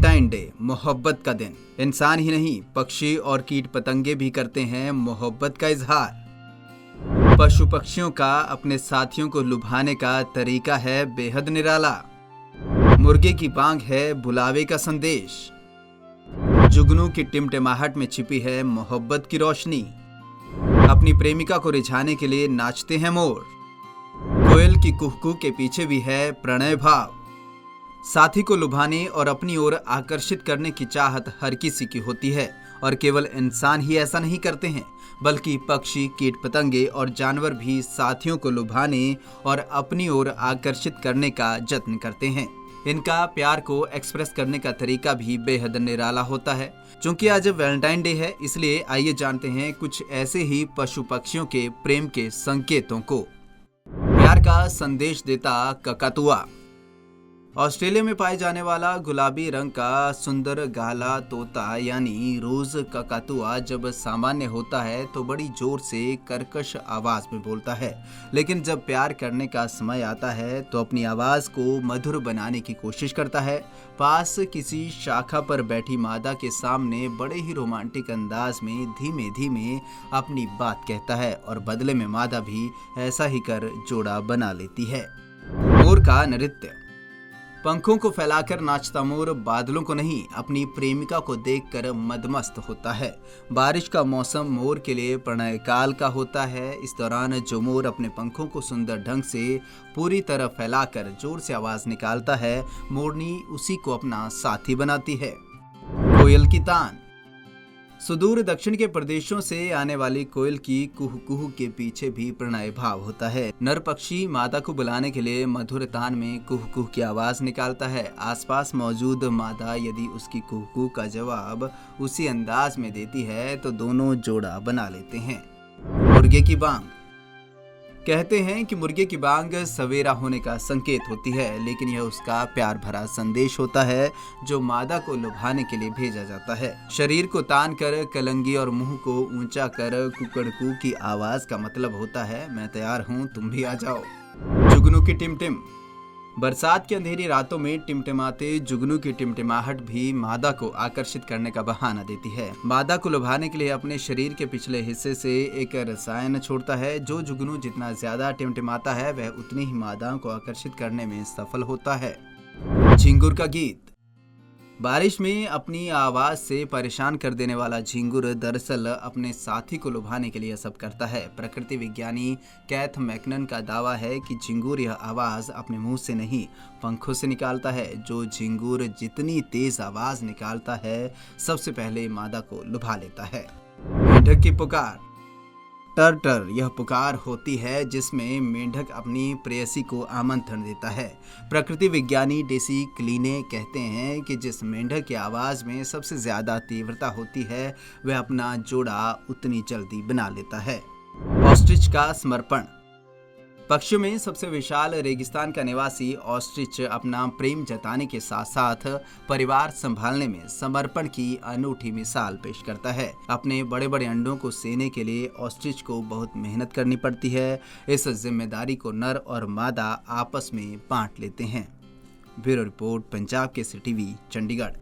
Valentine day, मोहब्बत का दिन। इंसान ही नहीं, पक्षी और कीट पतंगे भी करते हैं मोहब्बत का इजहार। पशु पक्षियों का अपने साथियों को लुभाने का तरीका है बेहद निराला। मुर्गे की बांग है बुलावे का संदेश। जुगनू की टिमटिमाहट में छिपी है मोहब्बत की रोशनी। अपनी प्रेमिका को रिझाने के लिए नाचते हैं मोर। कोयल की कुहकू के पीछे भी है प्रणय भाव। साथी को लुभाने और अपनी ओर आकर्षित करने की चाहत हर किसी की होती है, और केवल इंसान ही ऐसा नहीं करते हैं, बल्कि पक्षी, कीट पतंगे और जानवर भी साथियों को लुभाने और अपनी ओर आकर्षित करने का जत्न करते हैं। इनका प्यार को एक्सप्रेस करने का तरीका भी बेहद निराला होता है। चूंकि आज वैलेंटाइन डे है, इसलिए आइए जानते हैं कुछ ऐसे ही पशु पक्षियों के प्रेम के संकेतों को। प्यार का संदेश देता ककातुआ। ऑस्ट्रेलिया में पाए जाने वाला गुलाबी रंग का सुंदर गाला तोता यानी रोज ककातुआ जब सामान्य होता है तो बड़ी जोर से कर्कश आवाज में बोलता है, लेकिन जब प्यार करने का समय आता है तो अपनी आवाज को मधुर बनाने की कोशिश करता है। पास किसी शाखा पर बैठी मादा के सामने बड़े ही रोमांटिक अंदाज में धीमे धीमे अपनी बात कहता है और बदले में मादा भी ऐसा ही कर जोड़ा बना लेती है। मोर का नृत्य। पंखों को फैलाकर नाचता मोर बादलों को नहीं, अपनी प्रेमिका को देखकर मदमस्त होता है। बारिश का मौसम मोर के लिए प्रणय काल का होता है। इस दौरान जो मोर अपने पंखों को सुंदर ढंग से पूरी तरह फैलाकर जोर से आवाज निकालता है, मोरनी उसी को अपना साथी बनाती है। कोयल की तान। सुदूर दक्षिण के प्रदेशों से आने वाली कोयल की कुहू कुहू के पीछे भी प्रणय भाव होता है। नर पक्षी मादा को बुलाने के लिए मधुर तान में कुहू कुहू की आवाज निकालता है। आसपास मौजूद मादा यदि उसकी कुहू कुहू का जवाब उसी अंदाज में देती है तो दोनों जोड़ा बना लेते हैं। मुर्गे की बांग। कहते हैं कि मुर्गे की बांग सवेरा होने का संकेत होती है, लेकिन यह उसका प्यार भरा संदेश होता है जो मादा को लुभाने के लिए भेजा जाता है। शरीर को तान कर कलंगी और मुंह को ऊंचा कर कुकड़कू की आवाज का मतलब होता है, मैं तैयार हूँ, तुम भी आ जाओ। जुगनू की टिमटिम। बरसात की अंधेरी रातों में टिमटिमाते जुगनू की टिमटिमाहट भी मादा को आकर्षित करने का बहाना देती है। मादा को लुभाने के लिए अपने शरीर के पिछले हिस्से से एक रसायन छोड़ता है। जो जुगनू जितना ज्यादा टिमटिमाता है वह उतनी ही मादाओं को आकर्षित करने में सफल होता है। झिंगुर का गीत। बारिश में अपनी आवाज से परेशान कर देने वाला झिंगुर दरअसल अपने साथी को लुभाने के लिए सब करता है। प्रकृति विज्ञानी कैथ मैकनन का दावा है कि झिंगुर यह आवाज अपने मुंह से नहीं, पंखों से निकालता है। जो झिंगुर जितनी तेज आवाज निकालता है, सबसे पहले मादा को लुभा लेता है। मेंढक की पुकार। टर टर यह पुकार होती है जिसमें मेंढक अपनी प्रेयसी को आमंत्रण देता है। प्रकृति विज्ञानी डेसी क्लीने कहते हैं कि जिस मेंढक की आवाज में सबसे ज्यादा तीव्रता होती है वह अपना जोड़ा उतनी जल्दी बना लेता है। ऑस्ट्रिच का समर्पण। पक्षियों में सबसे विशाल रेगिस्तान का निवासी ऑस्ट्रिच अपना प्रेम जताने के साथ साथ परिवार संभालने में समर्पण की अनूठी मिसाल पेश करता है। अपने बड़े बड़े अंडों को सेने के लिए ऑस्ट्रिच को बहुत मेहनत करनी पड़ती है। इस जिम्मेदारी को नर और मादा आपस में बांट लेते हैं। Bureau report, Punjab Kesari TV, Chandigarh.